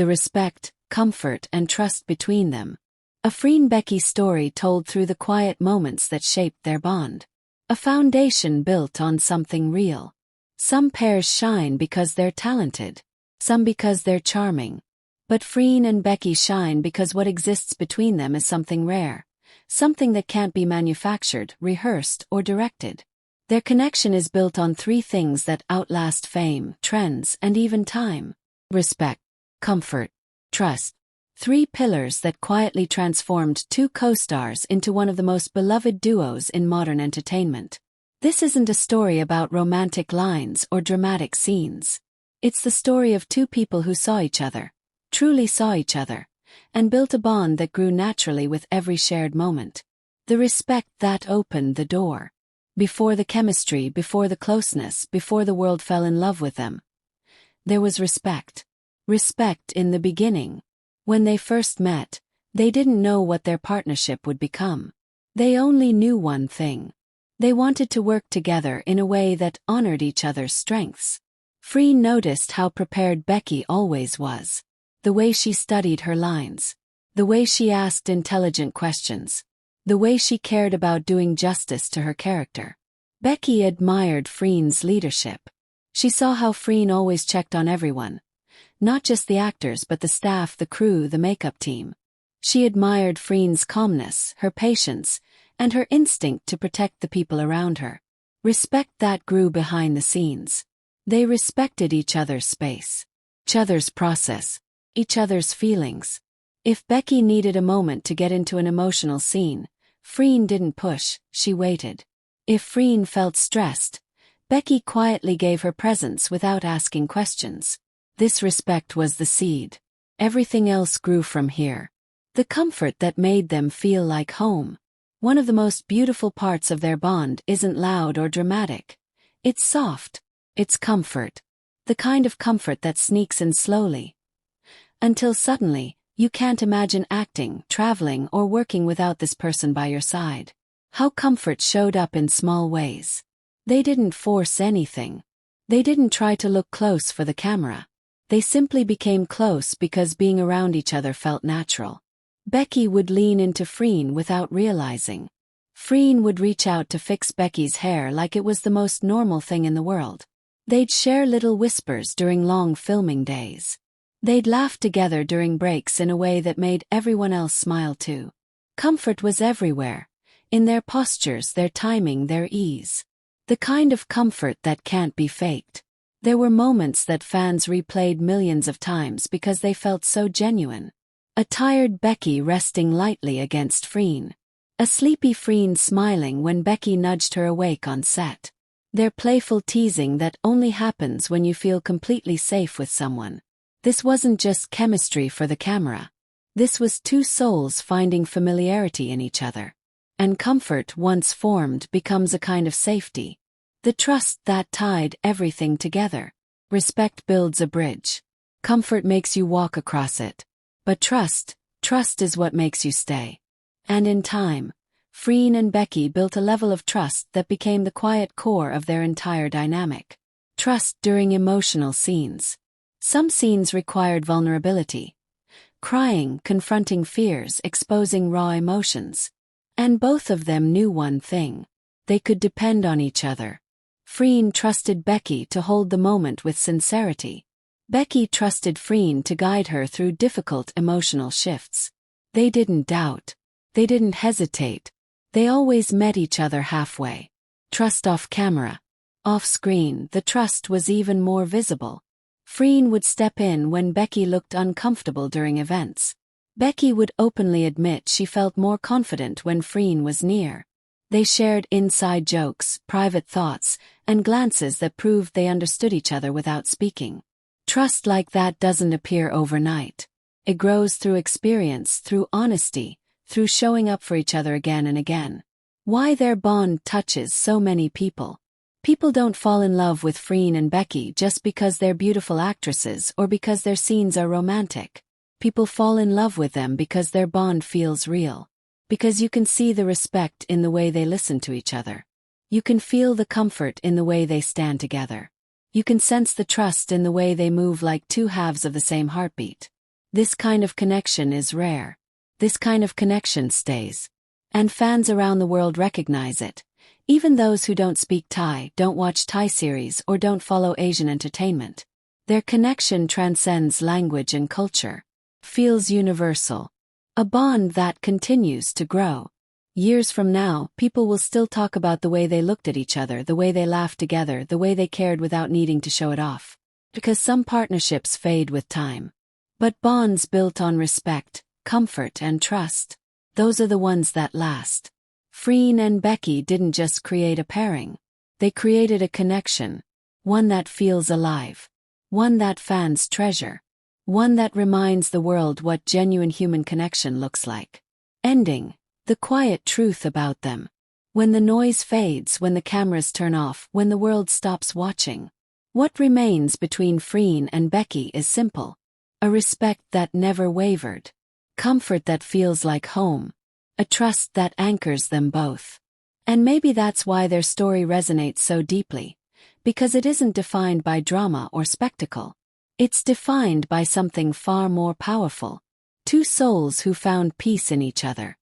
the respect, comfort, and trust between them. A FREENBECKY story told through the quiet moments that shaped their bond. A foundation built on something real. Some pairs shine because they're talented, some because they're charming. But Freen and Becky shine because what exists between them is something rare, something that can't be manufactured, rehearsed, or directed. Their connection is built on three things that outlast fame, trends, and even time: respect, comfort, trust. Three pillars that quietly transformed two co-stars into one of the most beloved duos in modern entertainment. This isn't a story about romantic lines or dramatic scenes. It's the story of two people who saw each other, truly saw each other, and built a bond that grew naturally with every shared moment. The respect that opened the door. Before the chemistry, before the closeness, before the world fell in love with them, there was respect. Respect in the beginning. When they first met, they didn't know what their partnership would become. They only knew one thing. They wanted to work together in a way that honored each other's strengths. Freen noticed how prepared Becky always was. The way she studied her lines. The way she asked intelligent questions. The way she cared about doing justice to her character. Becky admired Freen's leadership. She saw how Freen always checked on everyone. Not just the actors but the staff, the crew, the makeup team. She admired Freen's calmness, her patience, and her instinct to protect the people around her. Respect that grew behind the scenes. They respected each other's space, each other's process, each other's feelings. If Becky needed a moment to get into an emotional scene, Freen didn't push, she waited. If Freen felt stressed, Becky quietly gave her presence without asking questions. This respect was the seed. Everything else grew from here. The comfort that made them feel like home. One of the most beautiful parts of their bond isn't loud or dramatic. It's soft. It's comfort. The kind of comfort that sneaks in slowly. Until suddenly, you can't imagine acting, traveling, or working without this person by your side. How comfort showed up in small ways. They didn't force anything. They didn't try to look close for the camera. They simply became close because being around each other felt natural. Becky would lean into Freen without realizing. Freen would reach out to fix Becky's hair like it was the most normal thing in the world. They'd share little whispers during long filming days. They'd laugh together during breaks in a way that made everyone else smile too. Comfort was everywhere. In their postures, their timing, their ease. The kind of comfort that can't be faked. There were moments that fans replayed millions of times because they felt so genuine. A tired Becky resting lightly against Freen. A sleepy Freen smiling when Becky nudged her awake on set. Their playful teasing that only happens when you feel completely safe with someone. This wasn't just chemistry for the camera. This was two souls finding familiarity in each other. And comfort, once formed, becomes a kind of safety. The trust that tied everything together. Respect builds a bridge. Comfort makes you walk across it. But trust is what makes you stay. And in time, Freen and Becky built a level of trust that became the quiet core of their entire dynamic. Trust during emotional scenes. Some scenes required vulnerability. Crying, confronting fears, exposing raw emotions. And both of them knew one thing. They could depend on each other. Freen trusted Becky to hold the moment with sincerity. Becky trusted Freen to guide her through difficult emotional shifts. They didn't doubt. They didn't hesitate. They always met each other halfway. Trust off camera. Off screen, the trust was even more visible. Freen would step in when Becky looked uncomfortable during events. Becky would openly admit she felt more confident when Freen was near. They shared inside jokes, private thoughts, and glances that proved they understood each other without speaking. Trust like that doesn't appear overnight. It grows through experience, through honesty, through showing up for each other again and again. Why their bond touches so many people. People don't fall in love with Freen and Becky just because they're beautiful actresses or because their scenes are romantic. People fall in love with them because their bond feels real. Because you can see the respect in the way they listen to each other. You can feel the comfort in the way they stand together. You can sense the trust in the way they move like two halves of the same heartbeat. This kind of connection is rare. This kind of connection stays. And fans around the world recognize it. Even those who don't speak Thai, don't watch Thai series, or don't follow Asian entertainment. Their connection transcends language and culture. Feels universal. A bond that continues to grow. Years from now, people will still talk about the way they looked at each other, the way they laughed together, the way they cared without needing to show it off. Because some partnerships fade with time. But bonds built on respect, comfort, and trust, those are the ones that last. Freen and Becky didn't just create a pairing. They created a connection. One that feels alive. One that fans treasure. One that reminds the world what genuine human connection looks like. Ending. The quiet truth about them. When the noise fades, when the cameras turn off, when the world stops watching. What remains between Freen and Becky is simple. A respect that never wavered. Comfort that feels like home. A trust that anchors them both. And maybe that's why their story resonates so deeply. Because it isn't defined by drama or spectacle. It's defined by something far more powerful. Two souls who found peace in each other.